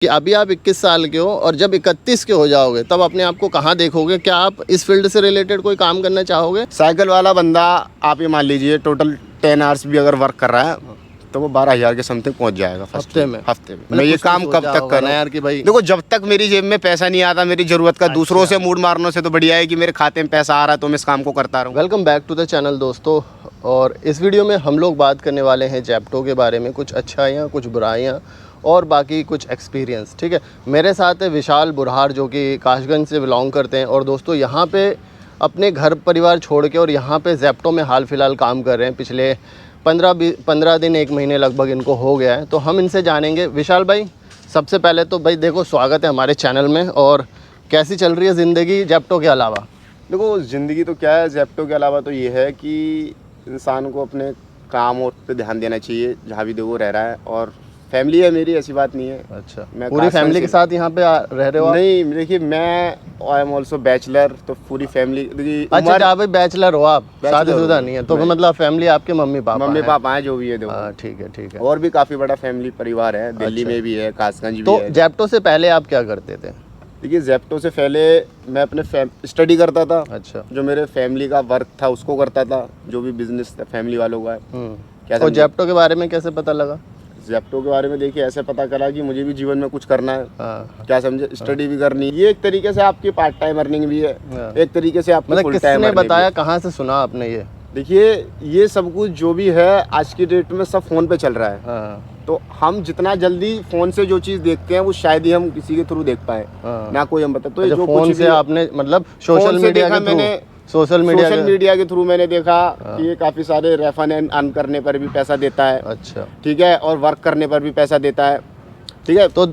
कि अभी आप 21 साल के हो और जब 31 के हो जाओगे तब अपने आप को कहाँ देखोगे? क्या आप इस फील्ड से रिलेटेड कोई काम करना चाहोगे? साइकिल वाला बंदा आप ये मान लीजिए टोटल 10 आवर्स भी अगर वर्क कर रहा है तो वो 12,000 के समथिंग पहुंच जाएगा हफ्ते में। मैं ये काम कब तक करूं यार कि भाई देखो, जब तक मेरी जेब में पैसा नहीं आता मेरी जरूरत का दूसरों से मूड मारने से तो बढ़िया है कि मेरे खाते में पैसा आ रहा है तो मैं इस काम को करता रहूं। Welcome back to the channel दोस्तों, और इस वीडियो में हम लोग बात करने वाले हैं जेप्टो के बारे में, कुछ अच्छाइयाँ कुछ बुराइयाँ और बाकी कुछ एक्सपीरियंस। ठीक है, मेरे साथ है विशाल बुरहार जो कि काशगंज से बिलोंग करते हैं और दोस्तों यहाँ पे अपने घर परिवार छोड़ के और यहाँ पे जेप्टो में हाल फिलहाल काम कर रहे हैं। पिछले 15 दिन 1 महीने लगभग इनको हो गया है, तो हम इनसे जानेंगे। विशाल भाई, सबसे पहले तो भाई देखो स्वागत है हमारे चैनल में, और कैसी चल रही है ज़िंदगी जेप्टो के अलावा? देखो ज़िंदगी तो क्या है, जेप्टो के अलावा तो ये है कि इंसान को अपने काम और पे ध्यान देना चाहिए जहाँ भी देखो रह रहा है, और फैमिली है मेरी, ऐसी बात नहीं है। अच्छा, मैं पूरी फैमिली के साथ यहाँ पे रह रहे हो आप? नहीं, देखिए मैं आई एम ऑल्सो बैचलर, तो पूरी फैमिली। अच्छा जहाँ भाई बैचलर हो आप, शादीशुदा नहीं है तो मतलब फैमिली आपके मम्मी पापा हैं जो भी है देखो। ठीक है ठीक है। और भी काफ़ी बड़ा फैमिली परिवार है, दिल्ली में भी है, कासगंज भी है। तो जेप्टो से पहले आप क्या करते थे? देखिए जेप्टो से पहले मैं अपने स्टडी करता था। अच्छा, जो मेरे फैमिली का वर्क था उसको करता था, जो भी बिजनेस था फैमिली वालों का है। और जेप्टो के बारे में कैसे पता लगा? जेप्टो के बारे में देखिए ऐसे पता करा कि मुझे भी जीवन में कुछ करना है। क्या समझे, स्टडी भी करनी है। ये एक तरीके से आपकी पार्ट टाइम अर्निंग भी है, एक तरीके से आपको मतलब किसने बताया, कहाँ से सुना आपने ये? देखिए ये सब कुछ जो भी है आज की डेट में सब फोन पे चल रहा है। तो हम जितना जल्दी फोन से जो चीज देखते हैं वो शायद ही हम किसी के थ्रू देख पाए, ना कोई हम बता। तो जो फोन से आपने मतलब सोशल मीडिया के थ्रू मैंने देखा कि ये काफी सारे रेफर एंड अर्न करने पर भी पैसा देता है। अच्छा ठीक है, और वर्क करने पर भी पैसा देता है। ठीक है, तो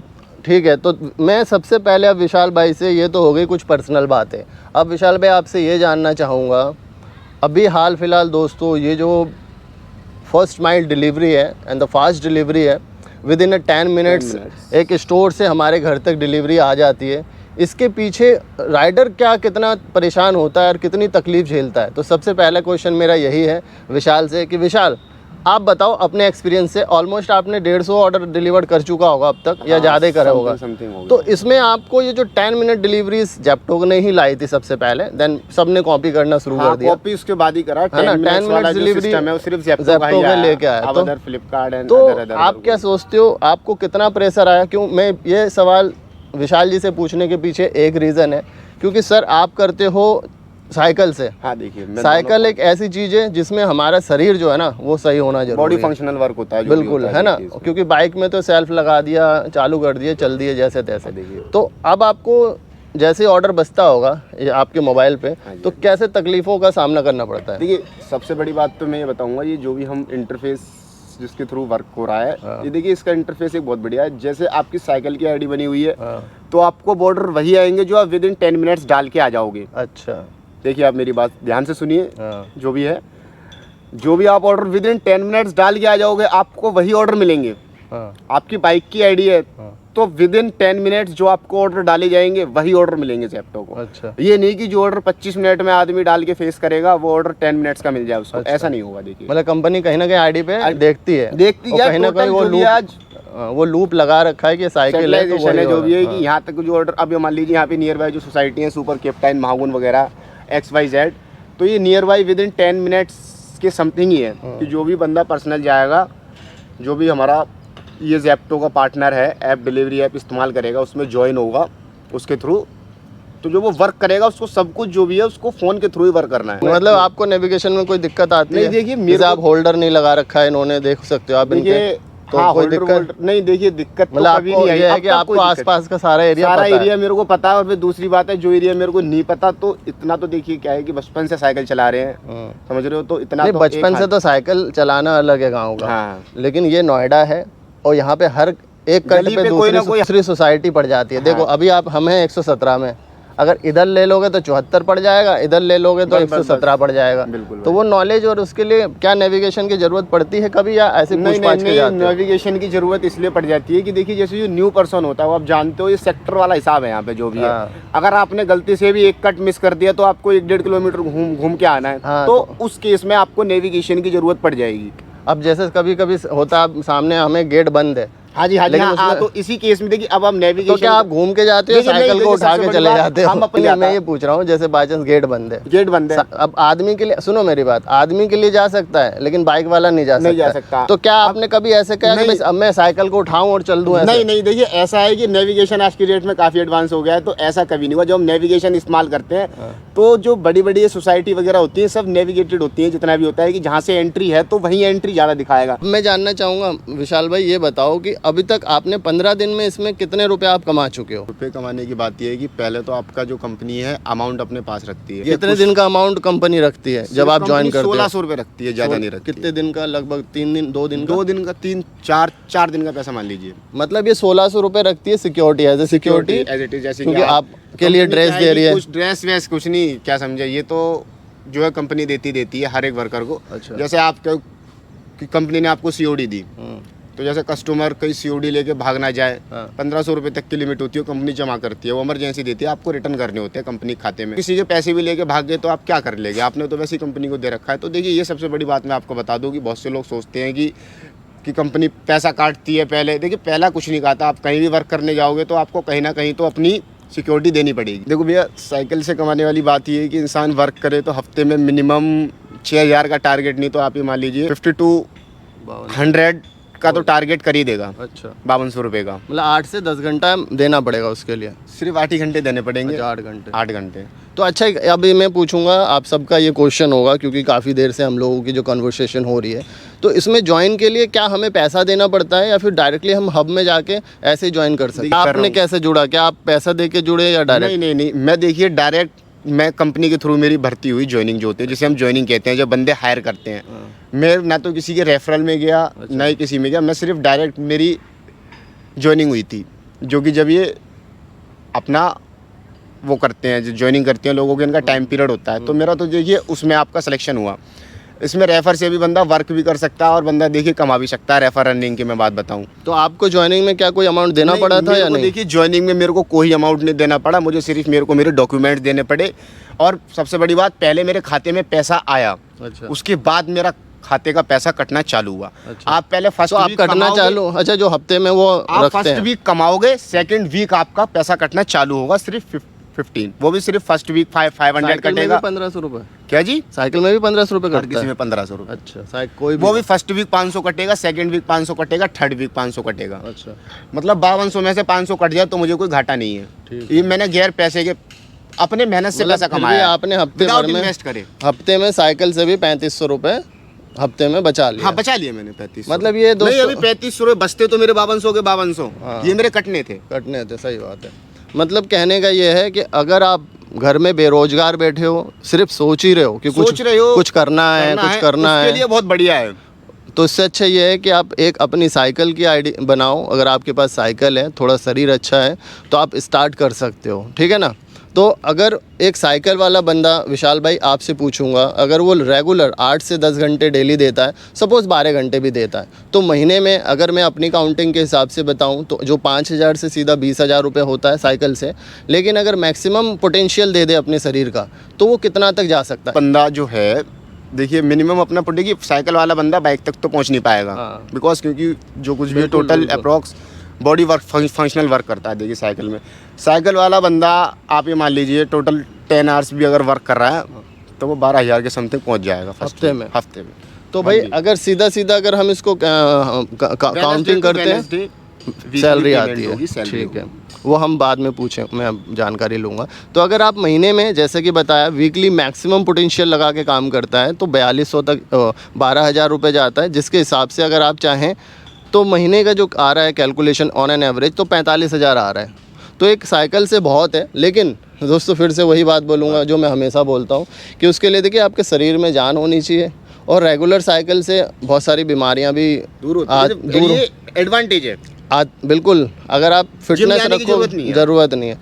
ठीक है, तो मैं सबसे पहले अब विशाल भाई से, ये तो हो गई कुछ पर्सनल बातें। अब विशाल भाई आपसे ये जानना चाहूँगा, अभी हाल फिलहाल दोस्तों ये जो फर्स्ट माइल डिलीवरी है एंड द फास्ट डिलीवरी है, विद इन 10 मिनट्स एक स्टोर से हमारे घर तक डिलीवरी आ जाती है, इसके पीछे राइडर क्या कितना परेशान होता है और कितनी तकलीफ़ झेलता है? तो सबसे पहला क्वेश्चन मेरा यही है विशाल से कि विशाल आप बताओ अपने एक्सपीरियंस से, ऑलमोस्ट आपने 150 ऑर्डर डिलीवर कर चुका होगा अब तक, या ज़्यादा करा होगा। तो इसमें आपको ये जो 10 मिनट डिलीवरीज जेप्टो ने ही लाई थी सबसे पहले, देन सबने कॉपी करना शुरू कर दिया। कॉपी उसके बाद ही करा, 10 मिनट डिलीवरी जेप्टो में लेके आया। तो फ्लिपकार्ट, तो आप क्या सोचते हो, आपको कितना प्रेशर आया? क्यों मैं ये सवाल विशाल जी से पूछने के पीछे एक रीज़न है, क्योंकि सर आप करते हो साइकिल से। हाँ देखिए, साइकिल एक ऐसी चीज है जिसमें हमारा शरीर जो है ना वो सही होना जरूरी है, बॉडी फंक्शनल वर्क होता है बिल्कुल, है ना। क्योंकि बाइक में तो सेल्फ लगा दिया, चालू कर दिए, चल दिए जैसे तैसे। तो अब आपको जैसे ऑर्डर बचता होगा आपके मोबाइल पे, तो कैसे तकलीफों का सामना करना पड़ता है? देखिए सबसे बड़ी बात तो मैं ये बताऊंगा, ये जो भी हम इंटरफेस जिसके थ्रू वर्क हो रहा है, ये देखिए इसका इंटरफेस एक बहुत बढ़िया है। जैसे आपकी साइकिल की आईडी बनी हुई है, तो आपको बॉर्डर वही आएंगे जो आप विद इन 10 मिनट्स डाल के आ जाओगे। अच्छा, देखिए आप मेरी बात ध्यान से सुनिए, जो भी है, जो भी आप ऑर्डर विद इन 10 मिनट्स डाल के आ जाओगे आपको वही ऑर्डर मिलेंगे। आपकी बाइक की आईडी है तो विद इन 10 मिनट्स जो आपको ऑर्डर डाले जाएंगे वही ऑर्डर मिलेंगे जेप्टो को। अच्छा, ये नहीं कि जो ऑर्डर 25 मिनट में आदमी डाल के फेस करेगा वो ऑर्डर 10 मिनट्स का मिल जाए उसको। अच्छा। ऐसा नहीं होगा। देखिए मतलब कंपनी कहीं ना कहीं आईडी पे देखती है कहीं ना कहीं वो लूप लगा रखा है कि साइकिल है, तो जो भी है कि यहाँ तक जो ऑर्डर, अब मान लीजिए यहाँ पे नियर बाय जो सोसाइटी है, सुपर कैप्टाइन, महागुन वगैरह XYZ, तो ये near by with in 10 minutes के समथिंग ही है कि जो भी बंदा पर्सनल जाएगा, जो भी हमारा ये जेप्टो का पार्टनर है, ऐप डिलीवरी ऐप इस्तेमाल करेगा, उसमें ज्वाइन होगा उसके थ्रू, तो जो वो वर्क करेगा उसको सब कुछ जो भी है उसको फोन के थ्रू ही वर्क करना है। मतलब आपको नेविगेशन में कोई दिक्कत आती है? देखिए मेरे आप होल्डर नहीं लगा रखा है, इन्होंने देख सकते हो आप इनके, तो हाँ, कोई दिक्कत नहीं। देखिए दिक्कत मतलब तो कभी नहीं आई है कि आपको आसपास का सारा एरिया मेरे को पता है। और फिर दूसरी बात है, जो एरिया मेरे को नहीं पता, तो इतना तो देखिए क्या है कि बचपन से साइकिल चला रहे हैं, समझ रहे हो, तो इतना तो बचपन से तो साइकिल चलाना अलग है गाँव का। हाँ। लेकिन ये नोएडा है और यहाँ पे हर एक कट पे दूसरी सोसाइटी पड़ जाती है। देखो अभी आप हम हैं 117 में, अगर इधर ले लोगे तो 74 पड़ जाएगा, इधर ले लोगे तो 117 पड़ जाएगा। तो वो नॉलेज, और उसके लिए क्या नेविगेशन की जरूरत पड़ती है कभी, या ऐसे पूछ-पाछ के जाते हो? नेविगेशन की जरूरत इसलिए पड़ जाती है कि देखिए जैसे जो न्यू पर्सन होता है वो आप जानते हो, ये सेक्टर वाला हिसाब है यहाँ पे जो भी है। अगर आपने गलती से भी एक कट मिस कर दिया तो आपको 1-1.5 किलोमीटर घूम के आना है, तो उस केस में आपको नेविगेशन की जरूरत पड़ जाएगी। अब जैसे कभी कभी होता है सामने हमें गेट बंद है, हाँ जी लेकिन उसमें- तो इसी केस में देखिए अब हम तो नेविगेशन क्या आप घूम के जाते हो, देखिए, नहीं, साइकिल को देखिए, उठा सबसे के बड़ी चले बात, जाते हो? हम अपने नहीं, मैं जाता- ये पूछ रहा हूँ, जैसे बाई चांस गेट बंद है, गेट बंद है, अब आदमी के लिए, सुनो मेरी बात, आदमी के लिए जा सकता है लेकिन बाइक वाला नहीं जा सकता। तो क्या आपने कभी ऐसे कहा कि अब मैं साइकिल को उठाऊं और चल दूं? नहीं नहीं, देखिए ऐसा है कि नेविगेशन आज की डेट में काफ़ी एडवांस हो गया है, तो ऐसा कभी नहीं हुआ। जब हम नेविगेशन इस्तेमाल करते हैं तो जो बड़ी बड़ी सोसाइटी वगैरह होती है सब नेविगेटेड होती है, जितना भी होता है कि जहाँ से एंट्री है तो वहीं एंट्री ज़्यादा दिखाएगा। मैं जानना चाहूँगा विशाल भाई, ये बताओ कि अभी तक आपने 15 दिन में इसमें कितने रुपए आप कमा चुके हो? रुपये कमाने की बात यह है कि पहले तो आपका जो कंपनी है अमाउंट अपने पास रखती है। कितने दिन का अमाउंट कंपनी रखती है जब आप ज्वाइन करते हो? 1600 रुपये रखती है, ज़्यादा नहीं रखती। कितने दिन का? लगभग 3 दिन, 2 दिन का? 2 दिन का, 3-4 दिन का पैसा मान लीजिए। मतलब ये 1600 रुपए रखती है security, as a security, as it is, जैसे क्योंकि कि आपके लिए ड्रेस दे रही है। कुछ ड्रेस वेस कुछ नहीं, क्या समझे, ये तो जो है कंपनी देती है हर एक वर्कर को। अच्छा। जैसे आपको कंपनी ने आपको सीओडी दी, तो जैसे कस्टमर कहीं सीओडी लेके भाग ना जाए, 1500 रुपये तक की लिमिट होती है, कंपनी जमा करती है, वो इमरजेंसी देती है, आपको रिटर्न करने होते हैं कंपनी खाते में। किसी के पैसे भी लेके भाग गए तो आप क्या कर लेंगे, आपने तो वैसे ही कंपनी को दे रखा है। तो देखिए ये सबसे बड़ी बात मैं आपको बता दूँ कि बहुत से लोग सोचते हैं कि कंपनी पैसा काटती है। पहले देखिए, पहला कुछ नहीं काटा। आप कहीं भी वर्क करने जाओगे तो आपको कहीं ना कहीं तो अपनी सिक्योरिटी देनी पड़ेगी। देखो भैया, साइकिल से कमाने वाली बात ये है कि इंसान वर्क करे तो हफ्ते में मिनिमम 6000 का टारगेट, नहीं तो आप ये मान लीजिए 50 to 100 का तो टारगेट कर ही देगा। अच्छा, 5200 रुपये का। मतलब 8 से 10 घंटा देना पड़ेगा उसके लिए? सिर्फ 8 ही घंटे देने पड़ेंगे। 8 घंटे? 8 घंटे। तो अच्छा, अभी मैं पूछूंगा, आप सबका ये क्वेश्चन होगा क्योंकि काफ़ी देर से हम लोगों की जो कन्वर्सेशन हो रही है, तो इसमें ज्वाइन के लिए क्या हमें पैसा देना पड़ता है या फिर डायरेक्टली हम हब में जाके ऐसे ज्वाइन कर सकते हैं? आपने कैसे जुड़ा? क्या आप पैसा दे के जुड़े या डायरेक्ट? नहीं, मैं देखिए डायरेक्ट, मैं कंपनी के थ्रू मेरी भर्ती हुई, ज्वाइनिंग जो होती है, जिसे हम ज्वाइनिंग कहते हैं, जब बंदे हायर करते हैं। मैं ना तो किसी के रेफरल में गया, ना ही किसी में गया, मैं सिर्फ डायरेक्ट मेरी ज्वाइनिंग हुई थी। जो कि जब ये अपना वो करते हैं, जो ज्वाइनिंग करते हैं लोगों के, इनका टाइम पीरियड होता है, तो मेरा तो देखिए उसमें आपका सिलेक्शन हुआ। इसमें रेफर से भी बंदा वर्क भी कर सकता है और बंदा देखिए कमा भी सकता है। रेफर अर्निंग की मैं बात बताऊं तो आपको ज्वाइनिंग में क्या कोई अमाउंट देना पड़ा था या नहीं? देखिए, ज्वाइनिंग में मेरे को कोई अमाउंट नहीं देना पड़ा, मुझे सिर्फ मेरे को मेरे डॉक्यूमेंट देने पड़े। और सबसे बड़ी बात, पहले मेरे खाते में पैसा आया, अच्छा, उसके बाद मेरा खाते का पैसा कटना चालू हुआ। अच्छा। आप पहले फर्स्ट तो आप कटना चालू, अच्छा, जो हफ्ते में वो आप रखते फर्स्ट हैं? वीक कमाओगे, सेकंड वीक आपका पैसा कटना चालू होगा, सिर्फ 15, वो भी सिर्फ फर्स्ट वीक 500 कटेगा। 1500 रुपए? क्या जी? साइकिल में भी 1500 रुपए हर कटता किसी है? में 1500 रुपये। अच्छा, साइकिल कोई वो भी फर्स्ट वीक 500 कटेगा, सेकंड वीक 500 कटेगा, थर्ड वीक 500 कटेगा। अच्छा, मतलब 5200 में से 500 कट जाए तो मुझे कोई घाटा नहीं है। ठीक। ये मैंने गैर पैसे के अपने मेहनत से पैसा फिर भी कमाया, आपने हफ्ते भर में इन्वेस्ट करे। हफ्ते में साइकिल से भी 3500 रुपए हफ्ते में बचा लिया? हाँ, बचा लिए मैंने 3500। मतलब ये नहीं, अभी 3500 रुपये बचते तो मेरे 5200 के 5200 हाँ। ये मेरे कटने थे। कटने थे, सही बात है। मतलब कहने का ये है कि अगर आप घर में बेरोजगार बैठे हो, सिर्फ सोच ही रहे हो कि सोच रहे हो कुछ करना है, कुछ करना उसके है, लिए बहुत बढ़िया है। तो इससे अच्छा ये है कि आप एक अपनी साइकिल की आईडी बनाओ। अगर आपके पास साइकिल है, थोड़ा शरीर अच्छा है, तो आप स्टार्ट कर सकते हो, ठीक है ना? तो अगर एक साइकिल वाला बंदा, विशाल भाई आपसे पूछूंगा, अगर वो रेगुलर 8 से 10 घंटे डेली देता है, सपोज़ 12 घंटे भी देता है, तो महीने में अगर मैं अपनी काउंटिंग के हिसाब से बताऊं तो जो 5000 से सीधा 20,000 रुपये होता है साइकिल से, लेकिन अगर मैक्सिमम पोटेंशियल दे दे अपने शरीर का, तो वो कितना तक जा सकता है? बंदा जो है, देखिए मिनिमम अपना पड़ेगी, साइकिल वाला बंदा बाइक तक तो पहुंच नहीं पाएगा। हाँ। बिकॉज क्योंकि जो कुछ भी बिल्कुल, टोटल बिल्कुल। Approx body work, functional work करता है। देखिए साइकिल में, साइकिल वाला बंदा आप ये मान लीजिए टोटल 10 आवर्स भी अगर वर्क कर रहा है तो वो 12,000 के समथिंग पहुंच जाएगा हफ्ते में? हफ्ते में। तो भाई अगर सीधा सीधा अगर हम इसको काउंटिंग करते हैं, सैलरी आती है, ठीक है, वो हम बाद में पूछें, मैं जानकारी लूँगा। तो अगर आप महीने में, जैसे कि बताया, वीकली मैक्सिमम पोटेंशियल लगा के काम करता है तो 4200 तक 12,000 रुपये जाता है, जिसके हिसाब से अगर आप चाहें तो महीने का जो आ रहा है कैलकुलेशन ऑन एन एवरेज, तो 45,000 आ रहा है। तो एक साइकिल से बहुत है, लेकिन दोस्तों फिर से वही बात बोलूँगा जो मैं हमेशा बोलता हूँ कि उसके लिए देखिए आपके शरीर में जान होनी चाहिए, और रेगुलर साइकिल से बहुत सारी बीमारियाँ भी दूर होती है। ये एडवांटेज है। बिल्कुल, अगर आप फिटनेस जाने की रखो, जरूरत नहीं है।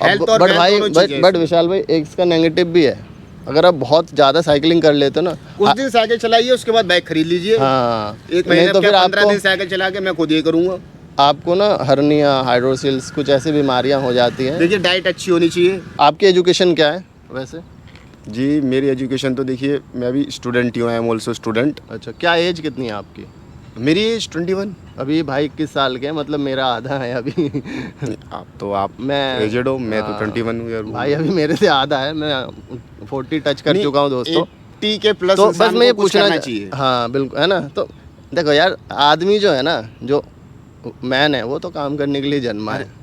हेल्थ और बट वेल्थ भाई, दोनों चीजें बट विशाल भाई, एक इसका नेगेटिव भी है। अगर आप बहुत ज़्यादा साइकिलिंग कर लेते हो ना, कुछ दिन साइकिल चलाइए, उसके बाद बाइक खरीद लीजिए। हाँ, एक महीने नहीं तो में फिर 15 दिन आपको साइकिल चला के मैं खुद ये करूँगा। आपको ना हर्निया, हाइड्रोसिल्स, कुछ ऐसी बीमारियां हो जाती हैं। देखिए डाइट अच्छी होनी चाहिए। आपकी एजुकेशन क्या है वैसे? जी मेरी एजुकेशन तो देखिए, मैं भी स्टूडेंट ही हूँ, आई एम ऑल्सो स्टूडेंट। अच्छा, क्या एज कितनी है आपकी? मेरी एज 21। अभी भाई 21 साल के हैं, मतलब मेरा आधा है अभी। आप मैं एजेड हो, मैं तो हाँ, 21 हूँ यार। भाई अभी मेरे से आधा है, मैं 40 टच कर चुका हूँ दोस्तों। 80 के प्लस तो बस इंसान मैं ये को कुछ पूछना करना चाहिए। हाँ बिल्कुल, है ना। तो देखो यार, आदमी जो है ना, जो मैन है, वो तो काम करने के लिए जन्मा है।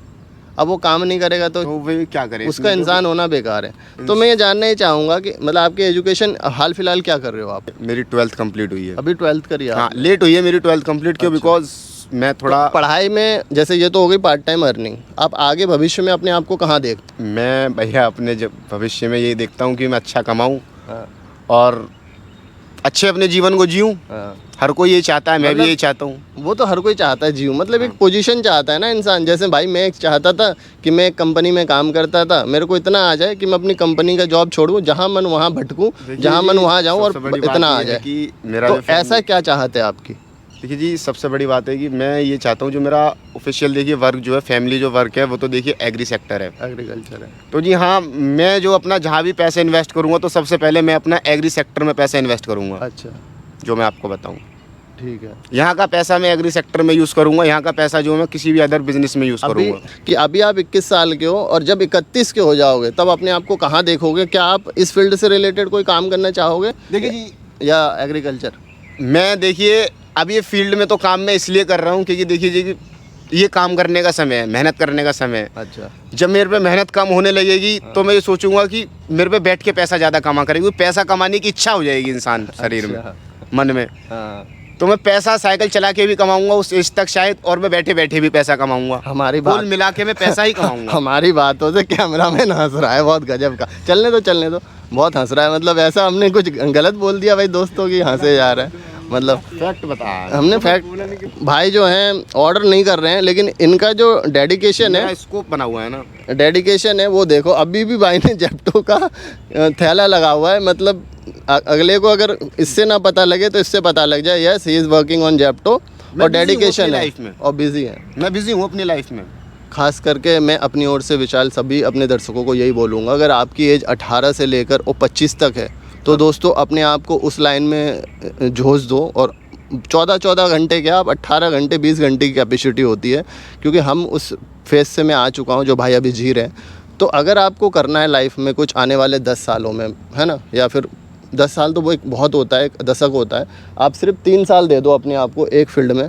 अब वो काम नहीं करेगा तो तो वे क्या करें उसका इसमें? तो इंसान होना बेकार है। तो मैं ये जानना ही चाहूँगा कि मतलब आपकी एजुकेशन हाल फिलहाल क्या कर रहे हो आप? मेरी 12th कंप्लीट हुई है। अभी 12th करी हाँ, आप? लेट हुई है मेरी 12th कंप्लीट। क्यों? अच्छा। बिकॉज मैं थोड़ा तो पढ़ाई में, जैसे ये तो हो गई पार्ट टाइम अर्निंग, आप आगे भविष्य में अपने आप को कहाँ देखते मैं भैया अपने जब भविष्य में ये देखता हूँ कि मैं अच्छा कमाऊँ हाँ, और अच्छे अपने जीवन को जीऊँ। हाँ। हर कोई ये चाहता है, मैं भी मतलब- यही चाहता हूँ। वो तो हर कोई चाहता है जीव, मतलब एक पोजीशन चाहता है ना इंसान। जैसे भाई मैं एक चाहता था कि मैं एक कंपनी में काम करता था, मेरे को इतना आ जाए कि मैं अपनी कंपनी का जॉब छोड़ूँ, जहाँ मन वहाँ भटकूँ, जहाँ मन वहाँ जाऊँ, और सबसे बड़ी बात इतना आ ये है जाए। कि मेरा तो जो family- ऐसा क्या चाहते हैं आपकी? देखिए जी, सबसे बड़ी बात है कि मैं ये चाहता हूँ जो मेरा ऑफिशियल देखिए वर्क जो है, फैमिली जो वर्क है, वो तो देखिए एग्री सेक्टर है। एग्रीकल्चर है। तो जी हाँ, मैं जो अपना जहाँ भी पैसे इन्वेस्ट करूँगा तो सबसे पहले मैं अपना एग्री सेक्टर में पैसा इन्वेस्ट करूँगा। अच्छा, जो मैं आपको बताऊँ, ठीक है। यहाँ का पैसा मैं एग्री सेक्टर में यूज़ करूँगा, यहाँ का पैसा जो मैं किसी भी अदर बिजनेस में यूज़ अभी करूँगा। कि अभी आप 21 साल के हो, और जब 31 के हो जाओगे तब अपने आप को कहाँ देखोगे? क्या आप इस फील्ड से रिलेटेड कोई काम करना चाहोगे, देखिए जी, या एग्रीकल्चर? मैं देखिए अब ये फील्ड में तो काम मैं इसलिए कर रहा हूँ क्योंकि देखिए जी, ये काम करने का समय है, मेहनत करने का समय है। अच्छा। जब मेरे पे मेहनत कम होने लगेगी तो मैं ये सोचूंगा कि मेरे पे बैठ के पैसा ज़्यादा कमा करेगी, क्योंकि पैसा कमाने की इच्छा हो जाएगी इंसान शरीर में, अच्छा। मन में। हाँ, तो मैं पैसा साइकिल चला के भी कमाऊंगा उस एज तक शायद, और मैं बैठे बैठे भी पैसा कमाऊंगा। हमारी कुल बात मिला के मैं पैसा ही कमाऊंगा। हमारी बातों से कैमरामैन हंस रहा है, बहुत गजब का। चलने दो, बहुत हंस रहा है। मतलब ऐसा हमने कुछ गलत बोल दिया भाई दोस्तों की हंसे जा रहे हैं? मतलब फैक्ट बता, हमने फैक्ट, भाई जो हैं ऑर्डर नहीं कर रहे हैं, लेकिन इनका जो डेडिकेशन है, स्कोप बना हुआ है ना, डेडिकेशन है, वो देखो। अभी भी भाई ने जेप्टो का थैला लगा हुआ है। मतलब अगले को अगर इससे ना पता लगे तो इससे पता लग जाए, yes he is working on Zepto, मैं और busy हूँ डेडिकेशन अपनी है life में। और बिजी है। मैं बिजी हूँ अपनी लाइफ में। खास करके मैं अपनी ओर से विशाल सभी अपने दर्शकों को यही बोलूँगा, अगर आपकी एज 18 से लेकर और 25 तक है तो दोस्तों अपने आप को उस लाइन में झोंक दो। और 14 घंटे क्या, आप 18 घंटे 20 घंटे की कैपेसिटी होती है, क्योंकि हम उस फेज से मैं आ चुका हूँ जो भाई अभी जी रहे हैं। तो अगर आपको करना है लाइफ में कुछ आने वाले 10 सालों में, है ना, या फिर 10 साल तो वो एक बहुत होता है, एक दशक होता है, आप सिर्फ 3 साल दे दो अपने आप को एक फील्ड में,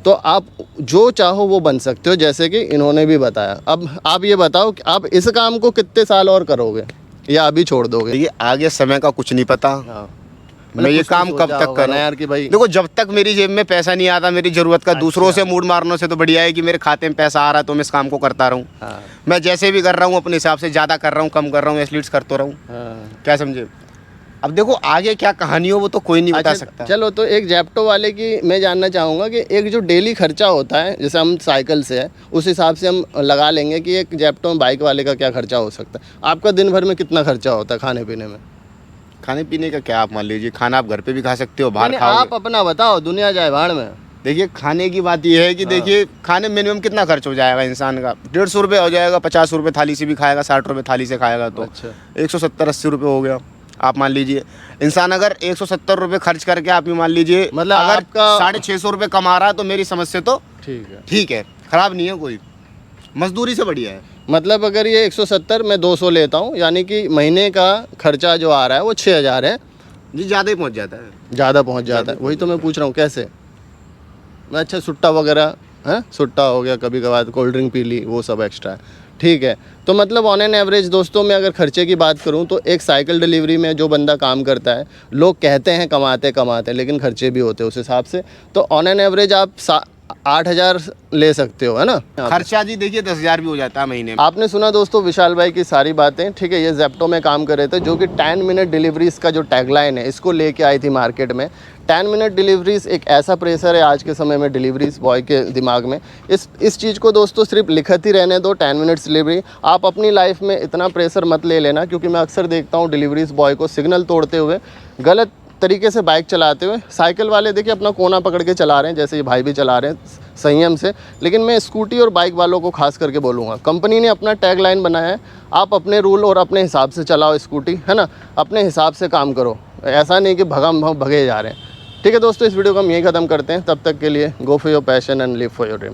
तो आप जो चाहो वो बन सकते हो, जैसे कि इन्होंने भी बताया। अब आप ये बताओ कि आप इस काम को कितने साल और करोगे, या अभी छोड़ दोगे? देखिए आगे समय का कुछ नहीं पता, हाँ, मैं ये कुछ तो काम सोचा कब तक होगा ना करूँ यार कि भाई। देखो, जब तक मेरी जेब में पैसा नहीं आता मेरी ज़रूरत का, दूसरों अच्छा। से मूड मारने से तो बढ़िया है कि मेरे खाते में पैसा आ रहा है तो मैं इस काम को करता रहूँ। हाँ, मैं जैसे भी कर रहा हूँ अपने हिसाब से, ज़्यादा कर रहा हूँ कम कर रहा हूँ, एथलीट्स करता रहूँ। हाँ। क्या समझे? अब देखो आगे क्या कहानी हो वो तो कोई नहीं बता अच्छा, सकता। चलो तो एक जेप्टो वाले की मैं जानना चाहूँगा कि एक जो डेली खर्चा होता है, जैसे हम साइकिल से है, उस हिसाब से हम लगा लेंगे कि एक जेप्टो में बाइक वाले का क्या खर्चा हो सकता है। आपका दिन भर में कितना खर्चा होता है खाने पीने में? खाने पीने का क्या, आप मान लीजिए खाना आप घर पे भी खा सकते हो, बाहर नहीं, खाओगे। आप अपना बताओ, दुनिया जाए भाड़ में। देखिए खाने की बात यह है कि देखिए खाने में मिनिमम कितना खर्च हो जाएगा इंसान का, 150 रुपये हो जाएगा। 50 रुपये थाली से भी खाएगा, 60 रुपये थाली से खाएगा तो अच्छा। 170-80 रुपये हो गया। आप मान लीजिए इंसान अगर 170 रुपये खर्च करके, आप ये मान लीजिए मतलब अगर आपका 650 रुपये कमा रहा है तो मेरी समझ से तो ठीक है। खराब नहीं है, कोई मजदूरी से बढ़िया है। मतलब अगर ये 170 मैं 200 लेता हूँ, यानी कि महीने का खर्चा जो आ रहा है वो 6000 है। जी ज़्यादा ही पहुंच जाता है। ज़्यादा पहुँच जाता है, वही तो मैं पूछ रहा हूँ कैसे। अच्छा, सुट्टा वगैरह है, सुट्टा हो गया, कभी कभार कोल्ड ड्रिंक पी ली, वो सब एक्स्ट्रा है, ठीक है। तो मतलब ऑन एन एवरेज दोस्तों मैं अगर खर्चे की बात करूं तो एक साइकिल डिलीवरी में जो बंदा काम करता है, लोग कहते हैं कमाते लेकिन खर्चे भी होते हैं उस हिसाब से, तो ऑन एन एवरेज आप 8000 ले सकते हो, है ना। खर्चा जी देखिए 10,000 भी हो जाता है महीने में। आपने सुना दोस्तों विशाल भाई की सारी बातें, ठीक है। ये जेप्टो में काम कर रहे थे, जो कि 10 मिनट डिलीवरीज का जो टैगलाइन है इसको लेके आई थी मार्केट में। 10 मिनट डिलीवरीज एक ऐसा प्रेशर है आज के समय में डिलीवरीज बॉय के दिमाग में। इस चीज़ को दोस्तों सिर्फ लिखत ही रहने दो, 10 मिनट्स डिलीवरी। आप अपनी लाइफ में इतना प्रेशर मत ले लेना, क्योंकि मैं अक्सर देखता हूँ डिलीवरीज बॉय को सिग्नल तोड़ते हुए, गलत तरीके से बाइक चलाते हुए। साइकिल वाले देखिए अपना कोना पकड़ के चला रहे हैं, जैसे ये भाई भी चला रहे हैं संयम से, लेकिन मैं स्कूटी और बाइक वालों को खास करके बोलूँगा, कंपनी ने अपना टैग लाइन बनाया है, आप अपने रूल और अपने हिसाब से चलाओ स्कूटी, है ना, अपने हिसाब से काम करो। ऐसा नहीं कि भगे जा रहे हैं, ठीक है दोस्तों, इस वीडियो को हम यहीं ख़त्म करते हैं। तब तक के लिए go for your passion and live for your dream.